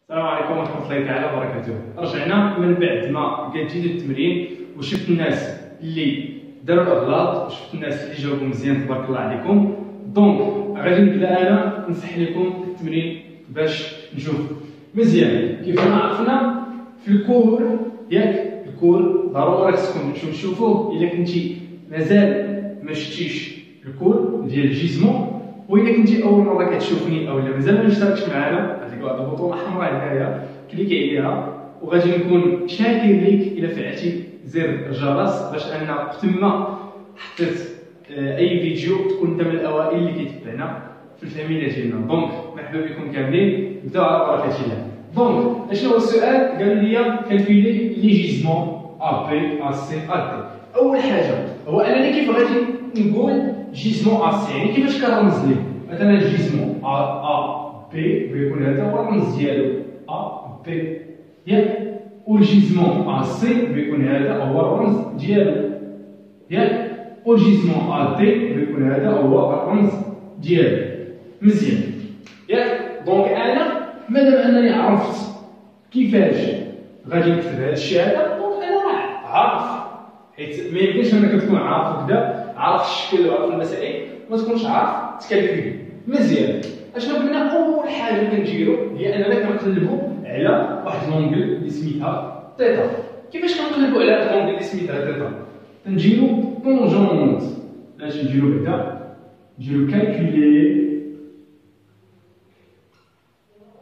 السلام عليكم ورحمة الله تعالى وبركاته. رجعنا من بعد ما قال جيت التمرين وشفت الناس اللي داروا الاغلاط وشفت الناس اللي جاوبوا مزيان تبارك الله عليكم. دونك غادي نبدا انا نصح لكم التمرين باش نشوف مزيان. كيف ما عرفنا في الكور ياك الكور ضروري خصكم تشوفوه الا كنتي مازال ما شفتيش الكور ديال الجيزمون، وإلا كنتي أول مرة كتشوفني أو مازال ما اشتركتش معنا غاديك واحد البطونة حمراء هنايا كليكي عليها، وغادي نكون شاكر ليك إلا فعلتي زر الجرس باش أن وقت ما حطيت أي فيديو تكون أنت من الأوائل اللي كيتبعنا في الفاميليا ديالنا. دونك مرحبا بكم كاملين، نبداو على بركة الله. دونك اشنو هو السؤال؟ قالوا لي كالكولي لي جيزمون أ بي أ سي أ دي. أول حاجة هو أنني كيف غادي نقول جيزمون أ سي، يعني كيفاش كنرمز ليه؟ مثلا الجيزمون أ بي بيكون هذا هو الرمز ديالو أ بي ياك، والجيزمون أ سي بيكون هذا هو الرمز ديالو ياك، والجيزمون أ دي بيكون هذا هو الرمز ديالو. مزيان ياك. دونك أنا مادام أنني عرفت كيفاش غادي نكتب هذا الشيء هذا، دونك أنا عارف، حيت ما يمكنش أنك تكون عارف هكذا عارف الشكل وعارف المسائل ما تكونش عارف تكالكولي. مزيان. اشنو قلنا؟ اول حاجه كنديرو هي اننا كنقلبوا على واحد لونغل اللي سميتها تيتا. كيفاش كنقلبوا على هاد لونغل اللي سميتها تيتا؟ كنديرو طونجونت، باش نديرو بعدا نديرو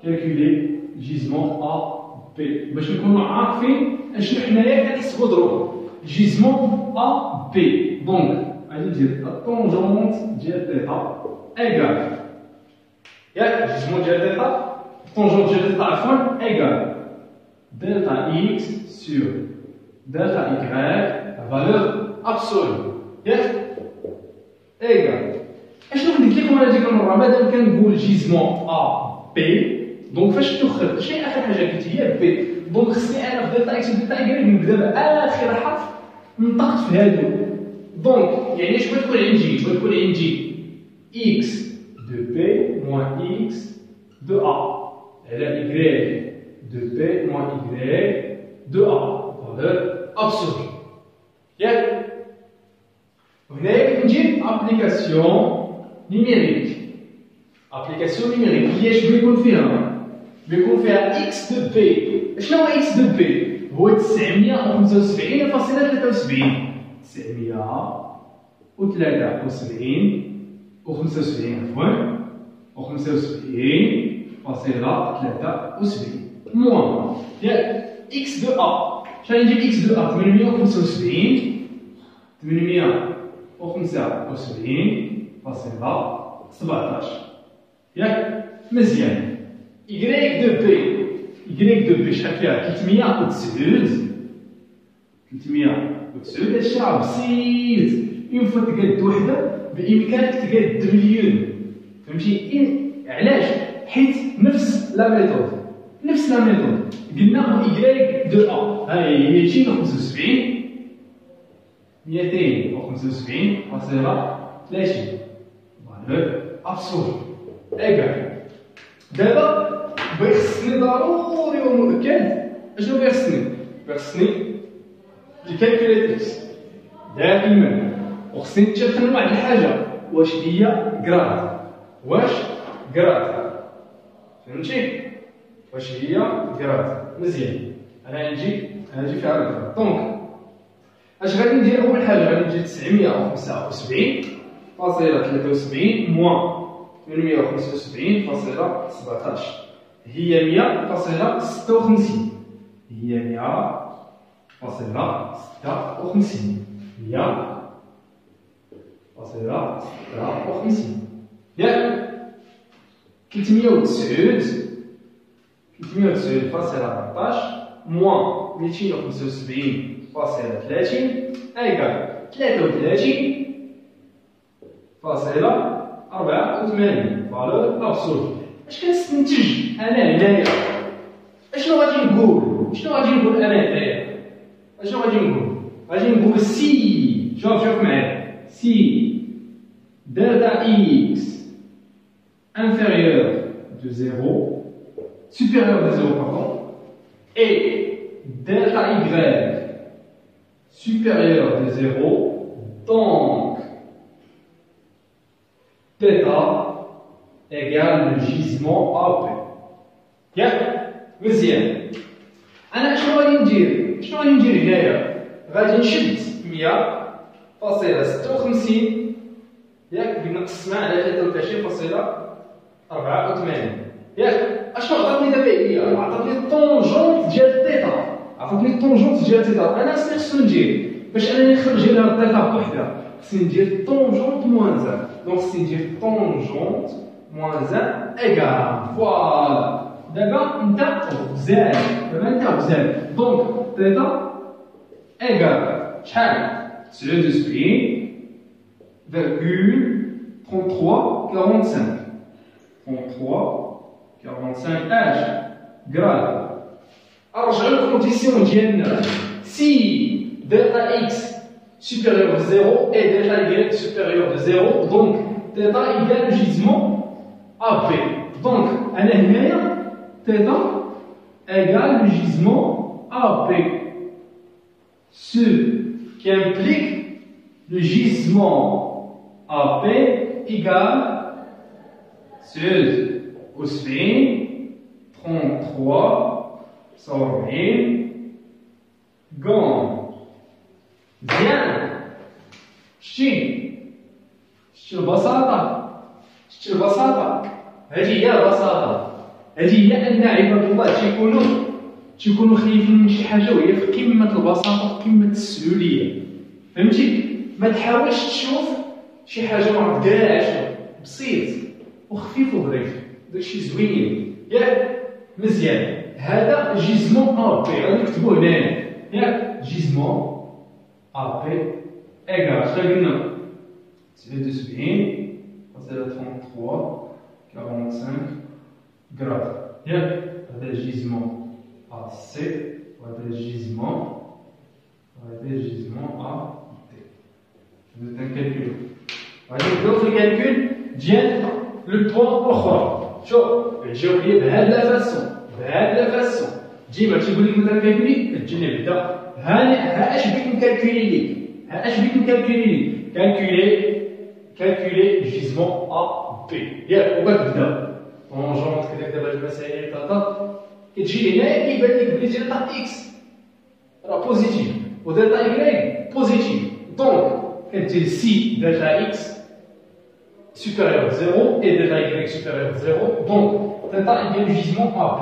كالكولي جيزمون ا بي باش نكونوا عارفين اشنو حنايا كنحسبوا ضروب جيزمون ا بي. دونك غادي ندير الطونجونت ديال تيتا ايكال ياك جيزمون ديال تيتا الطونجونت ديال تيتا عفوا ايكال دلتا اكس سور دلتا ايكغيك فالور ابسولو ياك ايكال. اشنو قلت لكم انا ديك المره؟ مادام كنقول جيزمون ا بي، دونك فاش تخرج شنو اخر حاجه قلت هي بي، دونك خصني انا في دلتا اكس ودلتا ايكغيك نبدا باخر حرف نطقت في هادو. دونك يعني اش بغيت تكون عندي؟ بغيت تكون عندي x de p moins x de a على y de p moins y de a valeur absolue ياك. وهنايا كنجيب ابليكاسيون نيميريك. ابليكاسيون نيميريك هي اش بيكون فيها؟ بيكون فيها x de p. شنو هو x de p؟ هو 975.73 موان ياك اكس دو ا. شحال نجيب اكس دو ا؟ 875.17 ياك. مزيان. يكريك دو بي شحال فيها؟ 309. هادشي راه بسيط، اون فوا تقاد وحده بامكانك تقاد مليون. فهمتي علاش؟ حيت نفس لا ميثود قلنا y دو ا ها هي 275.30 فالور ابسولو ايكال. دابا خصني ضروري ومؤكد اشنو خصني الكالكوليتريكس دائما، وخصني نتفهم واحد الحاجه، واش هي كراد. فهمتي واش هي كراد؟ مزيان. انا نجي فيها الكراد. دونك اش غادي ندير؟ اول حاجه غادي ندير 975.73 موان 875.17 هي 100.56 ياك. 309.14 موان 275.30 ايكال 33.84 فالور ابسولو. اش كنستنتج انا هنايا؟ اشنو غادي نقول انا هنايا؟ غادي نقول سي. شوف معايا، سي دلتا اكس inférieur de 0 supérieur de 0, pardon, et delta y supérieur de 0, donc θ égale le gisement AP. ياك مزيان. انا شنو غادي ندير هنايا؟ غادي نشد 100.56 ياك بنقسمها على 23.84 ياك. اشنو عطاتني دابا هي؟ عطاتني الطونجونت ديال تيتا، عطاتني الطونجونت ديال تيتا. انا خصني ندير باش انني نخرج لها تيتا بوحدها، خصني ندير طونجونت موان زان. دونك خصني ندير طونجونت موان زان ايكال فوالا. دابا انت غزال، دونك تيتا ايكال شحال؟ 79,3345 اش غراد. نرجعوا للكونديسيون ديالنا. سي دلتا اكس supérieur de 0 et delta y supérieur de 0, donc θ égale le gisement AP. Donc, θ égale le gisement AP. Ce qui implique le gisement AP égale 33 40 gants. مزيان. شتي البساطة، هذه هي البساطة، هذه هي أن عباد الله تيكونوا خايفين من شي حاجة وهي في قمة البساطة، في قمة السهولية. فهمتي؟ ما تحاولش تشوف شي حاجة ما عرفت كاع شنو، بسيط وخفيف وظريف، داكشي زوين ياك. مزيان. هذا جيزمون أبي غادي نكتبو هنايا ياك. جيزمون AP égale, شحال قلنا؟ 79,3345 grade. ياك هذا الجيزمون AC وهذا الجيزمون AT. نبداو نكالكولو. غادي نبداو في الكالكول ديال لو بوان الأخرى. شوف جاوب لي بهاد لا فاسون. ديما تيقول لك مثلا كالكولي كتجي نبدا ها اش بغيت نكالكولي ليك، كالكولي جيزمون ا بي ياك. وكتبدا طونجونت كذا دابا المسائل كتجي هنايا كيبان لك بلي دلتا اكس راه بوزيتيف ودلتا اي بوزيتيف، دونك كدير سي دلتا اكس supérieur de 0 et delta y supérieur de 0, donc θ égale le gisement AP.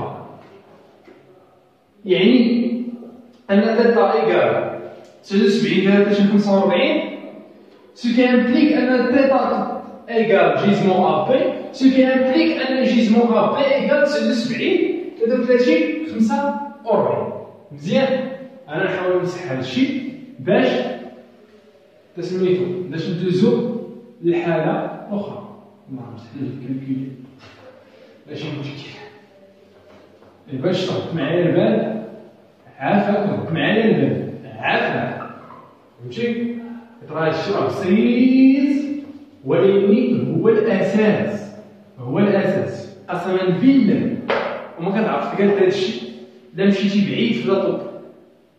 يعني أن θ égale 79,45, ce qui implique أن θ égale gisement AP, ce qui implique أن gisement AP égale 79,45. مزيان. أنا نحاول نمسح هذا الشيء باش تسميتو باش ندوزو للحالة الأخرى. نمسح الكالكولي ماشي مشكل. باش تحط معايا البال عافاك فهمتي؟ ترى الشيء راه بسيط ولكن هو الأساس قسما بالله. وما كتعرف قالت هذا الشيء لا مشيتي بعيد في لاطوب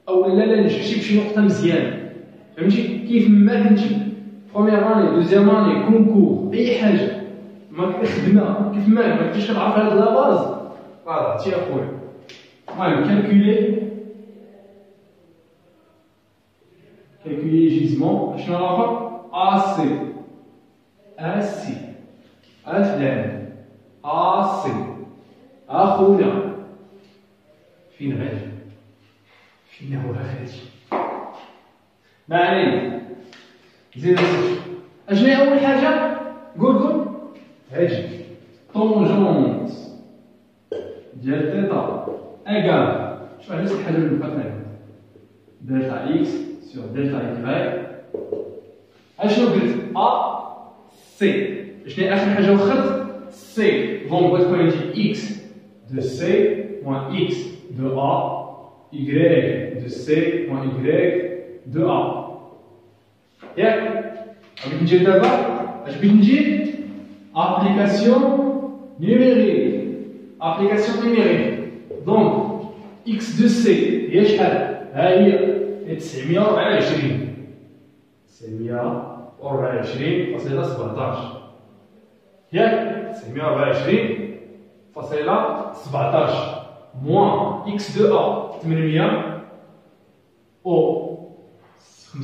أو لا نجحتي بشي نقطة مزيانة. فهمتي؟ كيف ما كنتي بروميير اني دوزيام اني كونكور أي حاجة ما خدمة كيف ما كنتيش كتعرف هاد لا باز راه ضعتي أخويا. المهم calculer gisement شنو الآخر؟ AC أفلان AC أخونا فين غادي؟ فين هو غادي؟ ما علينا. زيد أشنو هي أول حاجة؟ قول هاجي طونجونت ديال تيتا إيكال شنو علاش الحاجة اللي بقات لنا؟ دلتا إكس sur delta y. اشنو قلت؟ ا سي. شنو اخر حاجه وخرت؟ سي. دونك غتكون عندي اكس دو سي موان اكس دو ا يكغيك دو سي موان يكغيك دو ا. ياك غادي ندير دابا اش بغيت ندير؟ ابليكاسيون نيميريك. ابليكاسيون نيميريك. دونك اكس دو سي هي شحال؟ ها هي 924 924.17 ياك 924.17 موان اكس دو ا 800 او 75.17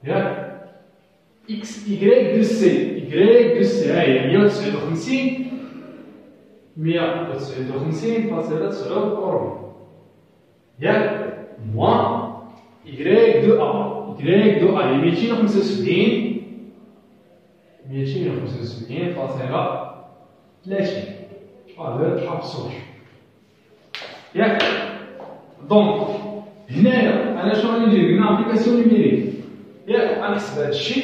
ياك اكس يكغيك دو سي يكغيك دو سي ها هي 159.49 ياك موان يكغيك دو ا يكغيك دو ا هي 275.30 هذا حبسوش ياك. دونك هنايا انا شنو غادي ندير؟ قلنا ابليكاسيون نيميريك ياك. غنحسب هذا الشيء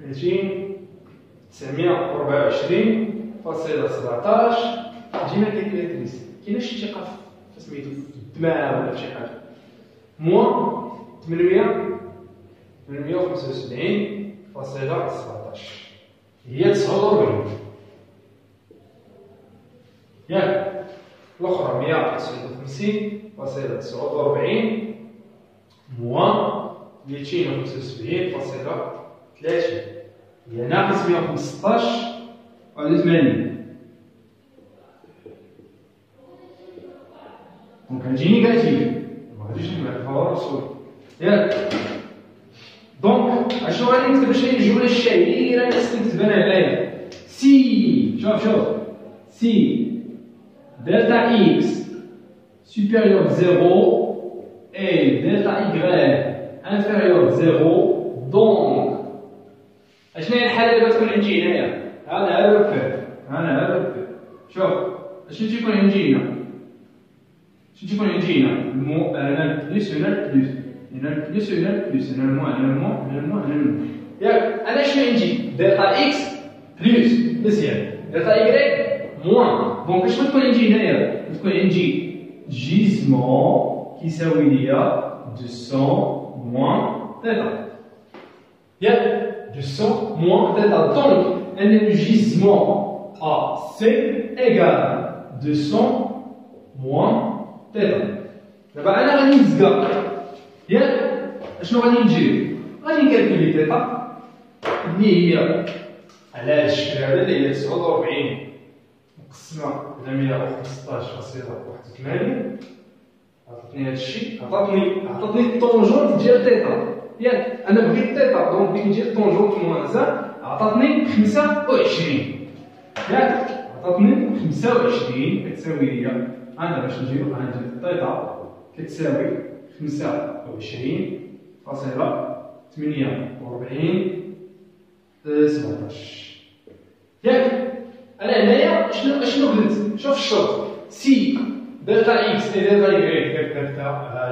924.17 جينا كالكوليتريس. كاينه شي ثقه في سميتو في الدماغ ولا في شي حاجه. موان 875.17 هي 49 ياك. الاخرى 159.49 موان 275.30 هي ناقص 115 على 80. دونك غتجي نيجاتيف ما غاديش نعرفها رسول ياك. دونك اشنو غادي نكتب؟ شي الجمله الشهيره اللي خصني نكتبها هنايا. سي شوف سي دلتا اكس supérieur 0 et delta y inférieur 0. دونك اشنو هي الحاله اللي غتكون عندي هنايا؟ هذا هو شوف اشنو تيكون عندي هنا؟ شنو تيكون عندي هنا؟ هنا البليس هنا البليس هنا البليس هنا البليس هنا الموان هنا الموان هنا الموان هنا الموان ياك. انا شنو عندي؟ دلتا اكس بليس مزيان دلتا اي موان. دونك اشنو تكون عندي هنايا؟ تكون عندي جيزمون كيساوي ليا 200 موان تيتا ياك 200 موان تيتا. دونك ان لو جيزمون ا سي ايغال 200 موان تيتا. دابا انا غادي نزكا ياك. اشنو غادي ندير؟ غادي نكالكولي تيتا اللي هي على هاد الشكل هذا اللي هي 49 مقسمه على 115.81 عطاتني هاد الشيء. عطاتني الطونجونت ديال تيتا ياك. انا بغيت تيتا دونك بغيت ندير طونجونت موازا. عطاتني 25 ياك. عطاتني 25 كتساوي ليا انا باش نديرو غندير تيتا كتساوي 25.48 ياك. انا هنايا شنو قلت؟ شوف الشرط سي دلتا اكس اي دلتا y دلتا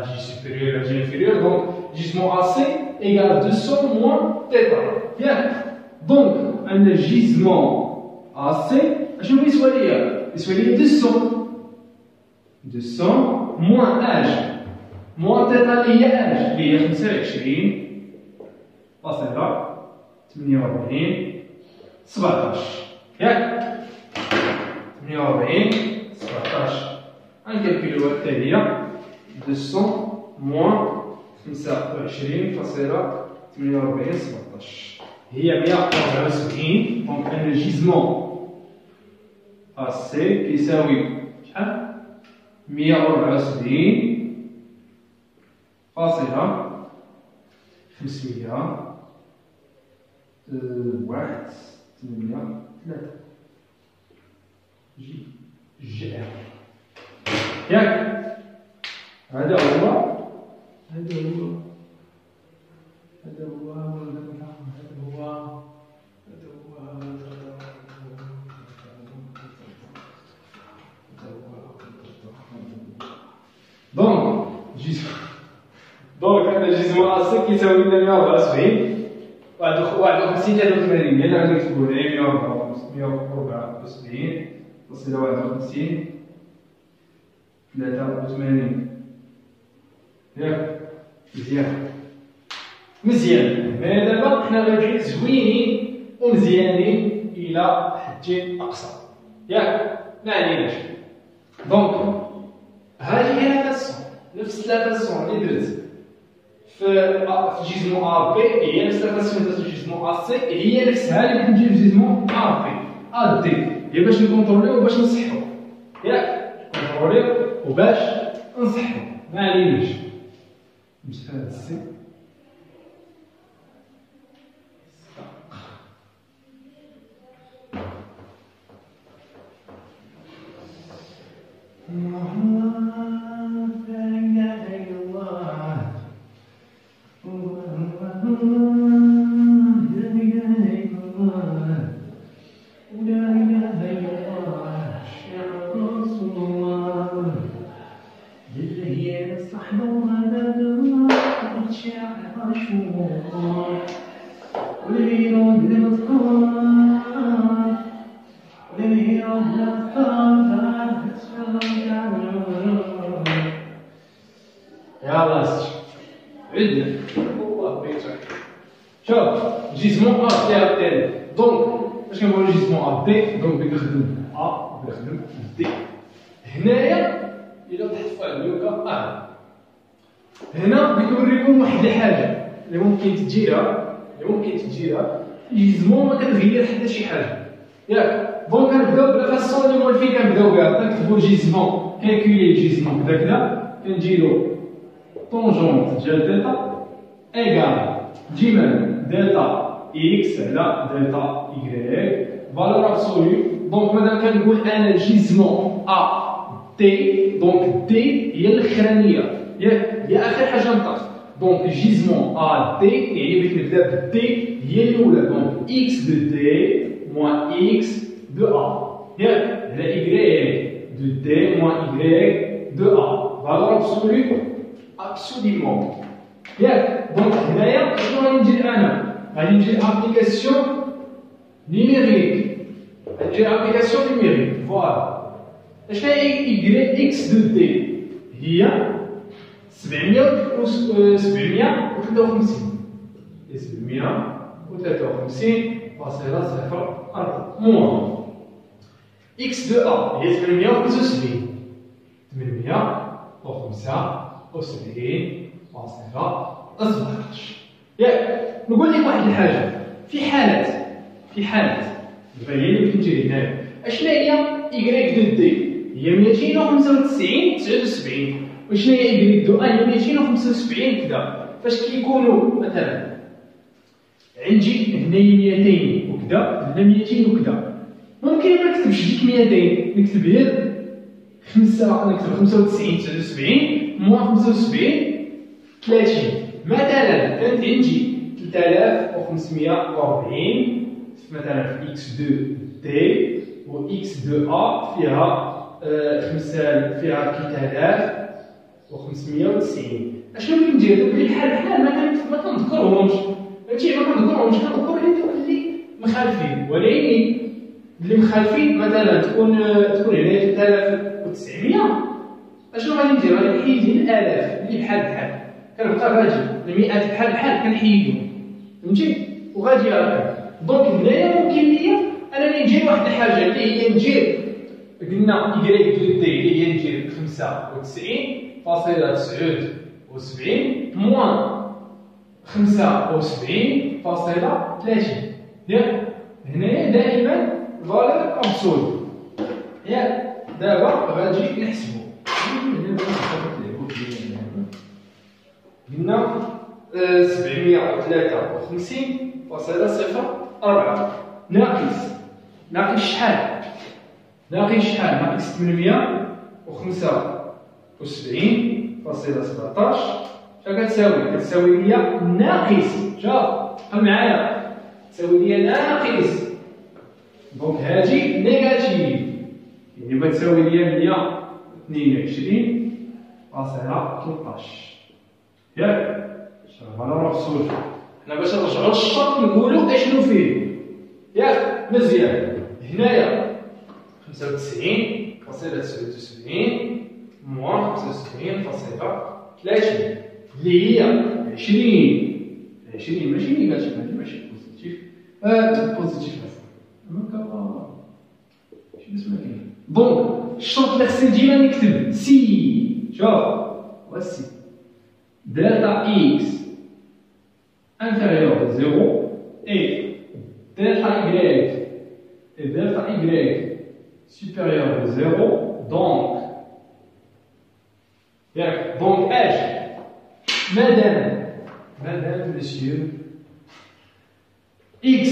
جي سوبيريور جي انفيريور. دونك جيزمون ا سي ايغال 200 موان تيتا ياك. دونك ان جيزمون ا سي اشنو يسوى ليا؟ يسوى ليا 200 موان اج موان تيتا اللي هي اج اللي هي 25.48 ياك. 48.17 غنكالكوليوها التاليه 200 موان 25.48 هي 174. دونك ان جيزمون ا سي كيساوي شحال؟ 174.500 جي ياك. هذا هو دونك هذا جيزمون ا سي كيساوي 174 51 83 هي اللي غادي نكتبو هنا 174.53 ياك. مزيان هنايا دابا حنا غنمشيو زوينين ومزيانين الى حد اقصى ياك ما عليناش. دونك هذه هي لا فاسون، نفس لا فاسون اللي درت في جيزمون ا بي هي نفس لا فاسون درت في جيزمون ا سي، هي نفسها اللي بغيت ندير في جيزمون ا بي ا دي، هي باش نكونتروليو وباش نصحو ياك، نكونتروليو وباش نصحو ما عليناش. نمسح هاد السي يلا سيدي عدنا والله بيتك. شوف جيزمون ا دي الثاني، دونك اش كنقولوا جيزمون ا دي؟ دونك بغيت نخدم ا بغيت نخدم دي. هنايا الا تحط فيها اللوكا ا، هنا بغيت نوريكم واحد الحاجه اللي ممكن تجيها جيزمون ما كتغير حتى شي حاجه ياك. دونك كنبداو بلا فاسون اللي مولفين كنبداو بها، كنكتبوا جيزمون كالكولي جيزمون كذا كذا، كنجيرو طونجونت ديال دلتا ايكال جيمال دلتا اكس على دلتا ايكغيك فالور ابسولو. دونك مادام كنقول انا جيزمون ا دي، دونك دي هي الاخرانيه ياك، هي اخر حاجه نطق. دونك جيزمون ا دي يعني بغيت نبدا بالدي هي الاولى، دونك اكس دو دي موان اكس دو ا ياك، على ايكغيك دو دي موان ايكغيك دو ا فالور ابسولو absolument ياك. دونك هنايا شنو غادي ندير انا؟ غادي ندير ابليكاسيون نيميريك، ندير ابليكاسيون نيميريك فوالا. اشنا هي ايكغي اكس دو دي؟ هي 753.04 موان اكس دو ا هي 875.17 ياك. نقول لك واحد الحاجه، في حالة دابا هي اللي بغيت ندير هنايا، اشنا هي ايكغيك دو دي؟ هي 295.79. وشنا هي ايكغيك دو ا؟ هي 275 كذا. فاش كيكونوا مثلا عندي هنايا 200 وكذا، هنا 200 وكذا، ممكن ما نكتبش ديك 200، نكتب غير 95.79 موان 75 30. مثلا كانت عندي 3540 مثلا في اكس دو دي و اكس دو ا فيها فيها 3590. اشنو بغيت ندير؟ دوك اللي بحال ما كنذكرهمش، فهمتي؟ ما كنذكر غير دوك اللي مخالفين، ولكن اللي مخالفين مثلا تكون هنايا 3900. اشنو غادي ندير؟ غادي نحيد الالاف اللي بحال كنبقى غادي المئات بحال كنحيدهم، فهمتي؟ وغادي هكا. دونك هنايا ممكن ليا انني ندير واحد الحاجه اللي هي ندير، قلنا ايكغيك دو دي اللي هي ندير 95.79 موان 75.30 ياك. هنايا دائما فالور ابسولو ياك. دابا غادي نحسبو، قلنا 753.04 ناقص شحال؟ ناقص 875.17 كتساوي ليا ناقص، شوف بقى معايا، تساوي ليا ناقص. دونك هادي نيجاتيف يعني بتساوي ليا 122.13 ياك. فالور ابسولو حنا باش نرجعو للشرط نقولو اشنو فيه ياك. مزيان هنايا 95.79 موان 75.30 اللي هي 20 20 ماشي نيجاتيف، هادي ماشي بوزيتيف، بوزيتيف اصلا شي اسمها كاين. دونك الشرط اللي خصني ديما نكتب سي، شوف هو سي دلتا اكس inférieur à 0 et delta y supérieur à 0. Donc H, madame, monsieur, X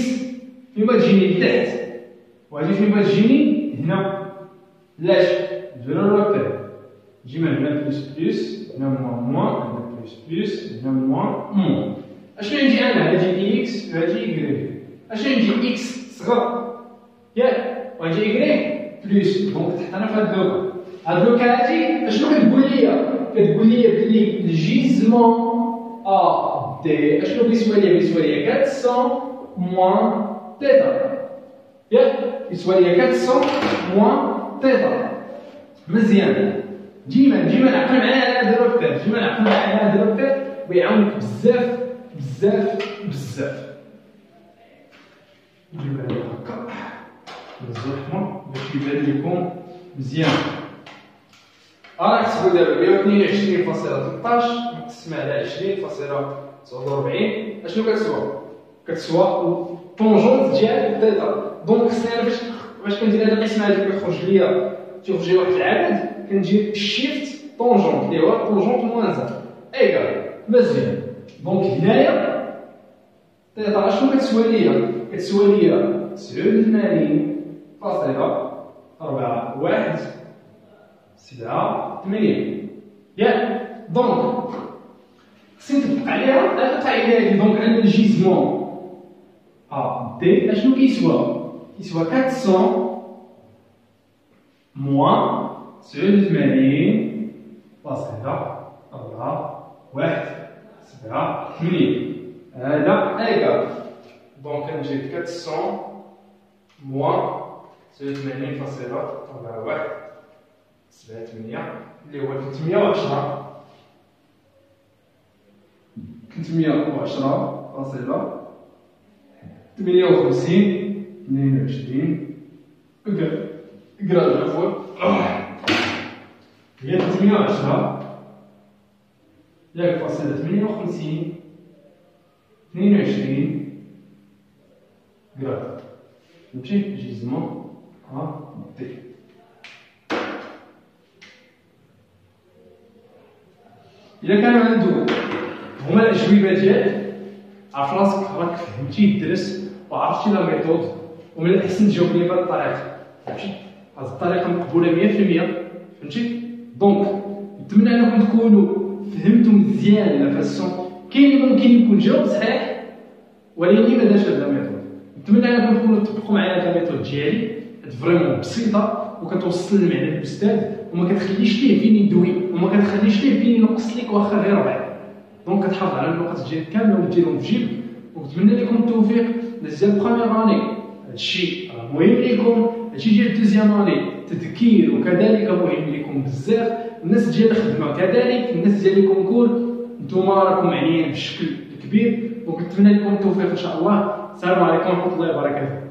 فيما تجيني لتحت وهادي فيما تجيني هنا لاش جو لو روبير، تجي من هنا بلس بلس، هنا موان، هنا بلس بلس، هنا موان. اشنو يجي انا؟ هادي اكس وهادي يكري. اشنو يجي اكس صغر ياك وهادي يكري بلس. دونك تحت انا في هاد لوكا هادي اشنو كتقول ليا؟ كتقول ليا بلي الجيزمون ا دي اشنو كيسوى ليا؟ كيسوى ليا 400 موان تيتا ياك، كيسوى ليا 400 موان تيتا. مزيان، ديما نعقل معايا على هاد الروبير، ديما نعقل معايا على هاد الروبير ويعاونك بزاف. نجيب هذا هكا بالزحمة باش يبان لكم مزيان. نحسبو دابا 122.13 مقسمة على 20.49 اشنو كتسوى؟ كتسوى طونجونت ديال تيتا. دونك خصني انا باش كندير هاد القسمة هادي كيخرج ليا تيخرج لي واحد العدد، كندير شيفت طونجونت اللي هو طونجونت موان زان ايكال. مزيان، دونك هنايا تيتا اشنو كتسوى ليا؟ كتسوى ليا 89.478 ياك. دونك خصني نطبق عليها هاد القاعدة هادي. دونك عندنا الجيزمون ا دي اشنو كيسوى؟ كيسوى 400 موان 89.478 هذا ايكال. دونك كنجيب 400 موان 89.478 اللي هو 310 58 22 جرام عفوا هي 310 ياك فاصلة 58 22 جرام. فهمتي؟ جيزمون ا دي. إلا كان عندو هما الأجوبة ديالك عرف راسك راك فهمتي الدرس وعرفتي لا ميثود، ومن الأحسن تجاوبني بهاد الطريقة. فهمتي؟ هاد الطريقة مقبولة 100%. فهمتي؟ دونك نتمنى أنكم تكونوا فهمتوا مزيان لا فاسون. كاين اللي ممكن يكون جاوب صحيح ولكن ما دارش هاد لا ميثود. نتمنى انكم تكونوا تطبقوا معايا هاد الميثود ديالي، فريمون بسيطه وكتوصل المعنى للاستاذ وما كتخليش ليه فين يدوي وما كتخليش ليه فين ينقص لك واخا غير ربع. دونك كتحافظ على النقط ديالك كامله وديرهم في جيبك. ونتمنى لكم التوفيق ديال بروميير اني. هادشي راه مهم ليكم. هادشي ديال دوزيام اني تذكير وكذلك مهم لكم بزاف. الناس ديال الخدمه كذلك، الناس ديال الكونكور نتوما راكم معنيين بشكل كبير. دونك نتمنى لكم التوفيق ان شاء الله. السلام عليكم ورحمه الله وبركاته.